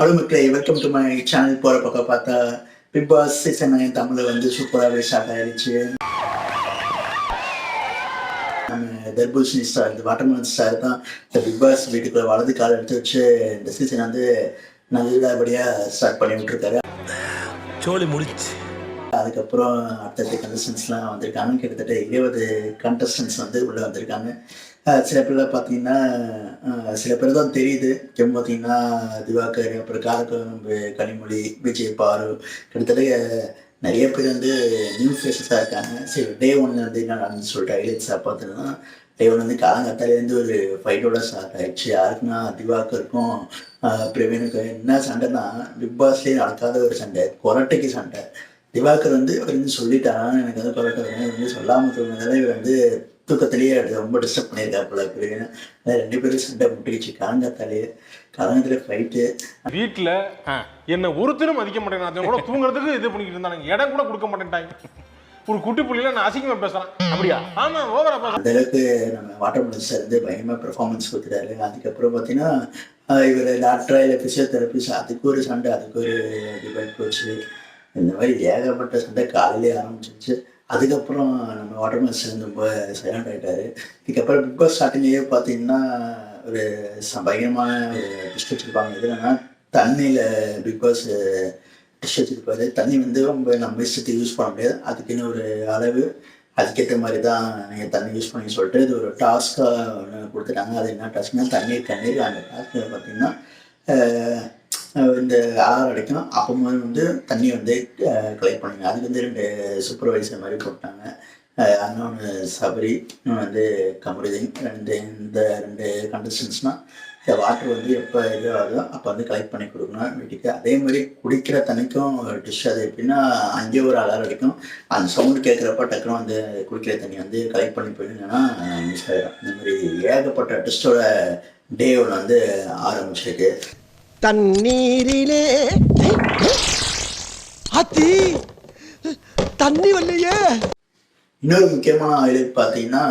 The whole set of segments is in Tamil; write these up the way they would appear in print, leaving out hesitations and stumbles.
ஹலோ மக்களே, வெல்கம் டு மை சேனல். போகிற பக்கம் பார்த்தா பிக் பாஸ் சீசன் 9 தமிழில் வந்து சூப்பராகவே ஸ்டார்ட் ஆயிடுச்சு. நம்ம தர்பூசணி ஸ்டார், இந்த வாட்டர்மெலன் ஸ்டார் தான் இந்த பிக் பாஸ் வீட்டுக்குள்ள வலது கால் எடுத்து வச்சு இந்த சீசன் வந்து நல்லபடியாக ஸ்டார்ட் பண்ணி விட்டுருக்காரு. சோழி முடிச்சு அதுக்கப்புறம் அடுத்தடுத்த கண்டஸ்டன்ஸ்லாம் வந்திருக்காங்க. கிட்டத்தட்ட 20 கண்டஸ்டன்ஸ் வந்து உள்ளே வந்திருக்காங்க. சில பேர்லாம் பார்த்தீங்கன்னா சில பேர் தான் தெரியுது. பார்த்தீங்கன்னா திவாகர், அப்புறம் காலக்கொழும்பு, கனிமொழி, விஜய், பாரு, கிட்டத்தட்ட நிறைய பேர் வந்து நியூ ஃபேஸஸாக இருக்காங்க. சரி, டே 1 வந்து என்ன நடந்துன்னு சொல்லிட்டு ஹைலைட்ஸாக பார்த்தோன்னா, டே 1 வந்து காலங்காத்தாலேருந்து ஒரு ஃபைட்டோட ஸ்டார்ட் ஆகிடுச்சு. யாருக்குன்னா திவாகருக்கும் பிரவீனுக்கும். என்ன சண்டைன்னா, பிக் பாஸ்லேயே நடக்காத ஒரு சண்டை, கொரட்டைக்கு சண்டை. திவாகர் வந்து இவர் வந்து சொல்லிட்டாரான்னு எனக்கு வந்து கொரட்டை இவர் வந்து சொல்லாமல் தோணுனால இவர் வந்து தூக்கத்திலேயே ரொம்ப டிஸ்டர்ப் பண்ணியிருக்காப்புல. பிரவீன் ரெண்டு பேரும் சண்டை முட்டிக்கிச்சு காலங்காத்தாலே ஃபைட்டு. வீட்டில் என்னை ஒருத்தரும் மதிக்க மாட்டேன். அதை கூட தூங்குறதுக்கு இது பண்ணிக்கிட்டு இருந்தாங்க, இடம் கூட கொடுக்க மாட்டேன்ட்டாங்க. ஒரு குட்டி புள்ளியில நான் அசிங்கமாக பேசுகிறேன். அப்படியா? ஆமாம், ஓவரா பேசுகிறேன். அந்த அளவுக்கு நம்ம வாட்டர்மெலன் சார் வந்து பயங்கரமாக பெர்ஃபார்மன்ஸ் கொடுத்துட்டாரு. அதுக்கப்புறம் பார்த்தீங்கன்னா இவர் டாக்டரா இல்லை ஃபிசியோதெரபிஸ்ட், அதுக்கு ஒரு சண்டை, அதுக்கு ஒரு டிபேட் போச்சு. இந்த மாதிரி ஏகப்பட்ட சண்டை காலையிலே ஆரம்பிச்சிருச்சு. அதுக்கப்புறம் நம்ம வாட்டர்மெலன் சார் ரொம்ப சைலண்ட் ஆகிட்டாரு. இதுக்கப்புறம் பிக் பாஸ் ஸ்டார்டிங்லேயே பார்த்தீங்கன்னா ஒரு பயங்கரமான ஒரு டிஷ் வச்சுருப்பாங்க. எதுனா தண்ணியில் பிக் பாஸ் டிஷ் வச்சுருப்பாரு. தண்ணி வந்து ரொம்ப நம்ம இஷ்டத்துக்கு யூஸ் பண்ண முடியாது, அதுக்குன்னு ஒரு அளவு, அதுக்கேற்ற மாதிரி தான் நீங்கள் தண்ணி யூஸ் பண்ணி சொல்லிட்டு இது ஒரு டாஸ்க்காக ஒன்று கொடுத்துட்டாங்க. அது என்ன டாஸ்க்னா தண்ணீர். அந்த டாஸ்கில் பார்த்தீங்கன்னா இந்த ஆறு அடைக்கும் அப்போது வந்து தண்ணி வந்து கலெக்ட் பண்ணுங்க. அதுக்கு வந்து 2 சூப்பர்வைசர் மாதிரி போட்டாங்க. இன்னொன்று சபரி, இன்னொன்று வந்து கமருதீன். இந்த 2 கண்டஸ்டன்ஸ்னால் இந்த வாட்டர் வந்து எப்போ இது ஆகுதோ அப்போ வந்து கலெக்ட் பண்ணி கொடுக்கணும் வீட்டுக்கு. அதே மாதிரி குடிக்கிற தண்ணிக்கும் டிஷ். அது எப்படின்னா அங்கேயே ஒரு அலாரம் அடிக்கும். அந்த சவுண்டு கேட்குறப்ப டக்குன்னு வந்து குடிக்கிற தண்ணி வந்து கலெக்ட் பண்ணி போயிருந்தீங்கன்னா மிஸ் ஆகிடும். இந்த மாதிரி ஏகப்பட்ட டிஷ்ஷோட டே 1 வந்து ஆரம்பிச்சிருக்கு. தண்ணீரிலே அத்தி தண்ணி வரலையே. இன்னொரு முக்கியமான ஹைலைட் பார்த்தீங்கன்னா,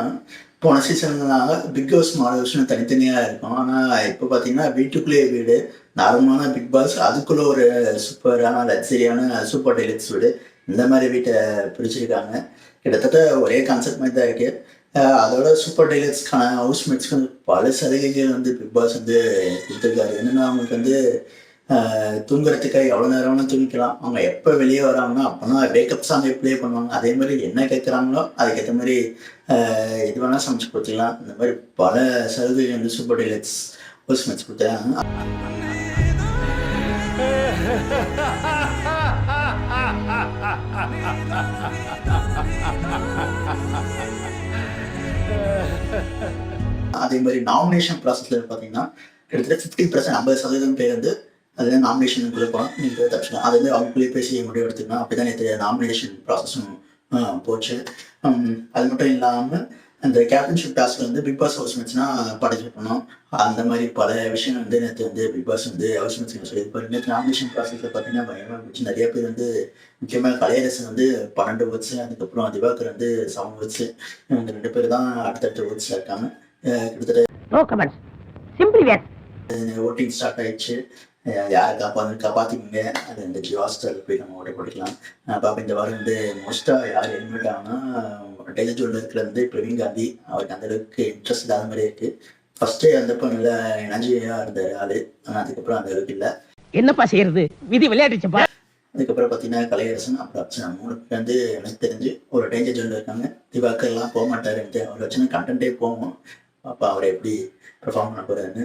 போன சீசன்லாம் பிக் பாஸ் மாடல்ஸ்னு தனித்தனியாக இருக்கும். ஆனால் இப்போ பார்த்தீங்கன்னா வீட்டுக்குள்ளேயே வீடு, நார்மலான பிக் பாஸ், அதுக்குள்ளே ஒரு சூப்பரான லக்ஸரியான சூப்பர் டெலிக்ஸ் வீடு, இந்த மாதிரி வீட்டை பிரிச்சிருக்காங்க. கிட்டத்தட்ட ஒரே கான்செப்ட் மாதிரி தான் இருக்குது. அதோட சூப்பர் டெலிக்ஸ்க்கான ஹவுஸ்மேட்ஸ்க்கு வந்து பல சலுகைகள் வந்து பிக் பாஸ் வந்து கொடுத்துருக்காரு. என்னென்னா அவங்களுக்கு வந்து தூங்குறதுக்காக எவ்வளோ நேரம்னா தூங்கிக்கலாம். அவங்க எப்போ வெளியே வராங்கன்னா அப்போனா வேக்கப் சாங் ப்ளே பண்ணுவாங்க. அதே மாதிரி என்ன கேட்குறாங்களோ அதுக்கேற்ற மாதிரி எது வேணால் சமைச்சு கொடுத்துக்கலாம். இந்த மாதிரி பல சலுகைகள் வந்து சூப்பர் டெலிக்ஸ் ஹவுஸ்மேட்ஸ் கொடுத்துருக்காங்க. அதே மாதிரி நாமினேஷன் ப்ராசஸில் பார்த்தீங்கன்னா கிட்டத்தட்ட 50% 50% பேர் வந்து அதில் நாமினேஷன் கொடுப்போம். நீங்கள் தப்பிச்சுக்கலாம். அது வந்து அவங்களுக்குள்ளே பேசி முடிவு எடுத்துக்கலாம். அப்படி தான் நேற்று நாமினேஷன் ப்ராசஸும் போச்சு. அது மட்டும் இல்லாமல் அந்த கேப்டன்ஷிப் டாஸ்க் வந்து பிக் பாஸ் ஹவுஸ்மேட்ஸ்னால் பார்ட்டிசிபேட் பண்ணோம். அந்த மாதிரி பல விஷயம் வந்து நேற்று வந்து பிக் பாஸ் வந்து ஹவுஸ்மேட்ஸ் சொல்லியிருப்பாரு. நேற்று நாமினேஷன் ப்ராசஸில் பார்த்தீங்கன்னா பயமாக இருந்துச்சு. நிறைய பேர் வந்து முக்கியமாக கலையரசன் வந்து 12 votes, அதுக்கப்புறம் திவாகர் வந்து 7 votes. இந்த 2 பேர் தான் அடுத்தடுத்த votes இருக்காங்க. கிட்டத்தட்ட ஓட்டிங் ஸ்டார்ட் ஆயிடுச்சு. யாரை காப்பாற்றிக்கிங்க, அது இந்த ஜிவாஸ்டர் போய் நம்ம ஓட்ட போட்டுக்கலாம். பாப்பா இந்த வாரம் வந்து மோஸ்ட்டாக யார் எலிமினேட் ஆகுனா டெய்லர் ஜோனில் இருக்கிறது வந்து பிரவீன் காந்தி. அவருக்கு அந்தளவுக்கு இன்ட்ரெஸ்ட் இல்லாத மாதிரி இருக்குது. ஃபஸ்ட்டு அந்த நல்ல எனர்ஜியாக இருந்தார் ஆள், ஆனால் அதுக்கப்புறம் அந்த அளவுக்கு இல்லை. என்னப்பா செய்யறது, விதி விளையாடுச்சுப்பா. அதுக்கப்புறம் பார்த்தீங்கன்னா கலையரசன், அப்புறம் அர்ச்சனா, 3 பேர் வந்து எனக்கு தெரிஞ்சு ஒரு டேஞ்சர் ஜோனில் இருக்காங்க. திவாகர்லாம் போக மாட்டாருன்ட்டு அவர் வச்சுன்னா கண்டென்ட்டே போவோம். அப்போ அவரை எப்படி பெர்ஃபார்ம் பண்ண போகிறாருன்னு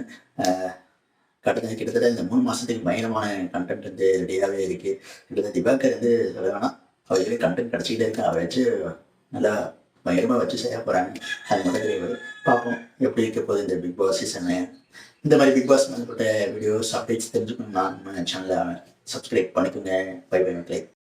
கிட்டத்தட்ட இந்த 3 மாதத்துக்கு பயங்கரமான கண்டென்ட் வந்து ரெடியாகவே இருக்குது. கிட்டத்தட்ட திவாகர் வந்து சொல்ல வேணாம், அவருக்கு கண்டென்ட் கிடச்சிக்கிட்டே இருக்கு. அவரை வச்சு நல்லா பயங்கரமாக வச்சு செய்ய போகிறாங்க. அது மட்டும் கிடையாது. பார்ப்போம் எப்படி இருக்க போகுது இந்த பிக் பாஸ் சீசனு. இந்த மாதிரி பிக் பாஸ் மேற்பட்ட வீடியோஸ் அப்டேட்ஸ் தெரிஞ்சுக்கணும்னா நம்ம சேனலை சப்ஸ்கிரைப் பண்ணிக்கோங்க. பை பை மக்களே.